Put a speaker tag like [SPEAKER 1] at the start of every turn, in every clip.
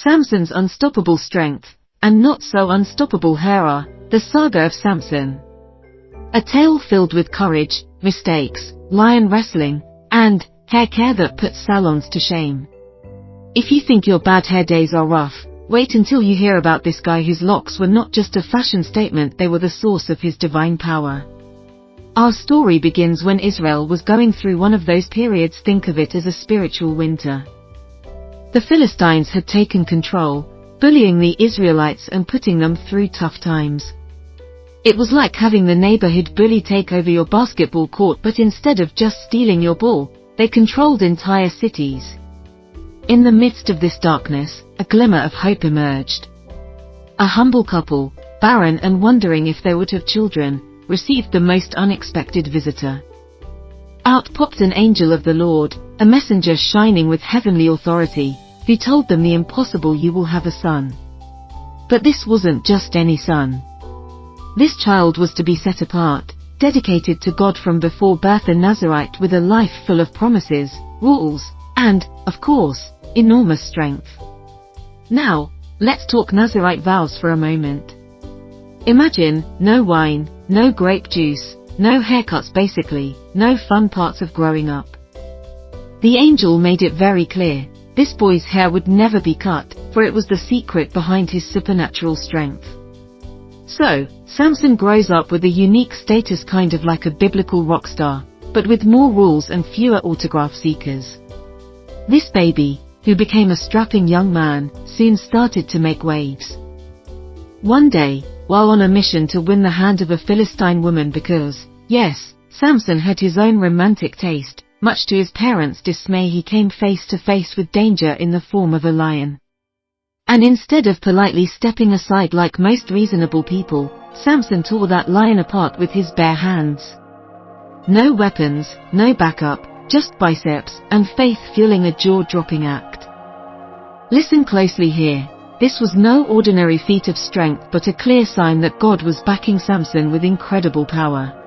[SPEAKER 1] Samson's unstoppable strength, and not so unstoppable Hera, the saga of Samson. A tale filled with courage, mistakes, lion wrestling, and hair care that puts salons to shame. If you think your bad hair days are rough, wait until you hear about this guy whose locks were not just a fashion statement, they were the source of his divine power. Our story begins when Israel was going through one of those periods, think of it as a spiritual winter. The Philistines had taken control, bullying the Israelites and putting them through tough times. It was like having the neighborhood bully take over your basketball court, but instead of just stealing your ball, they controlled entire cities. In the midst of this darkness, a glimmer of hope emerged. A humble couple, barren and wondering if they would have children, received the most unexpected visitor. Out popped an angel of the Lord, a messenger shining with heavenly authority, who told them the impossible: you will have a son. But this wasn't just any son. This child was to be set apart, dedicated to God from before birth, a Nazarite with a life full of promises, rules, and, of course, enormous strength. Now, let's talk Nazarite vows for a moment. Imagine, no wine, no grape juice, no haircuts, basically, no fun parts of growing up. The angel made it very clear, this boy's hair would never be cut, for it was the secret behind his supernatural strength. So, Samson grows up with a unique status, kind of like a biblical rock star, but with more rules and fewer autograph seekers. This baby, who became a strapping young man, soon started to make waves. One day, while on a mission to win the hand of a Philistine woman, because, yes, Samson had his own romantic taste, much to his parents' dismay, he came face to face with danger in the form of a lion. And instead of politely stepping aside like most reasonable people, Samson tore that lion apart with his bare hands. No weapons, no backup, just biceps and faith fueling a jaw-dropping act. Listen closely here. This was no ordinary feat of strength, but a clear sign that God was backing Samson with incredible power.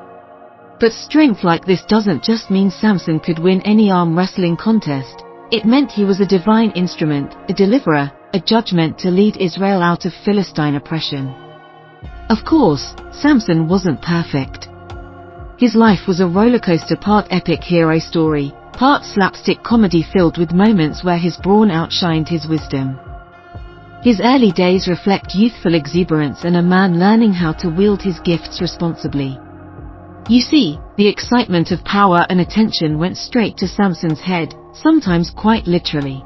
[SPEAKER 1] But strength like this doesn't just mean Samson could win any arm wrestling contest. It meant he was a divine instrument, a deliverer, a judgment to lead Israel out of Philistine oppression. Of course, Samson wasn't perfect. His life was a rollercoaster, part epic hero story, part slapstick comedy filled with moments where his brawn outshined his wisdom. His early days reflect youthful exuberance and a man learning how to wield his gifts responsibly. You see, the excitement of power and attention went straight to Samson's head, sometimes quite literally.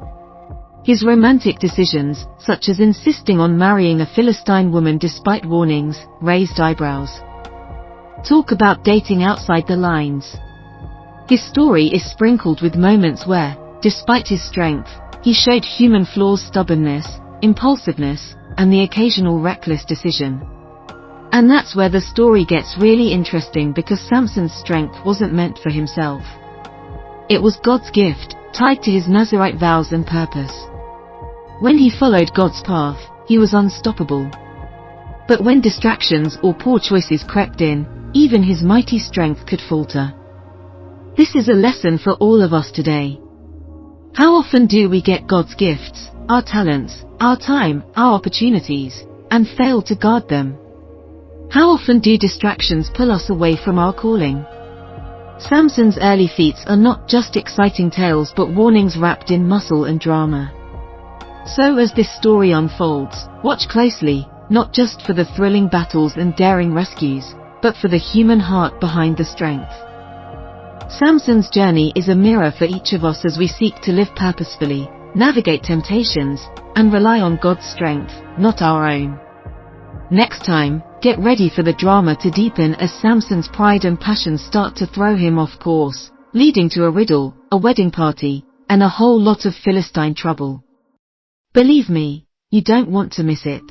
[SPEAKER 1] His romantic decisions, such as insisting on marrying a Philistine woman despite warnings, raised eyebrows. Talk about dating outside the lines. His story is sprinkled with moments where, despite his strength, he showed human flaws, stubbornness, impulsiveness, and the occasional reckless decision. And that's where the story gets really interesting, because Samson's strength wasn't meant for himself. It was God's gift, tied to his Nazarite vows and purpose. When he followed God's path, he was unstoppable. But when distractions or poor choices crept in, even his mighty strength could falter. This is a lesson for all of us today. How often do we get God's gifts, our talents, our time, our opportunities, and fail to guard them? How often do distractions pull us away from our calling? Samson's early feats are not just exciting tales, but warnings wrapped in muscle and drama. So as this story unfolds, watch closely, not just for the thrilling battles and daring rescues, but for the human heart behind the strength. Samson's journey is a mirror for each of us as we seek to live purposefully, navigate temptations, and rely on God's strength, not our own. Next time, get ready for the drama to deepen as Samson's pride and passion start to throw him off course, leading to a riddle, a wedding party, and a whole lot of Philistine trouble. Believe me, you don't want to miss it.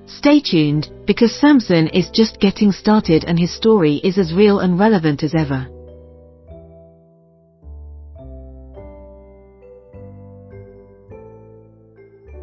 [SPEAKER 1] Stay tuned, because Samson is just getting started and his story is as real and relevant as ever.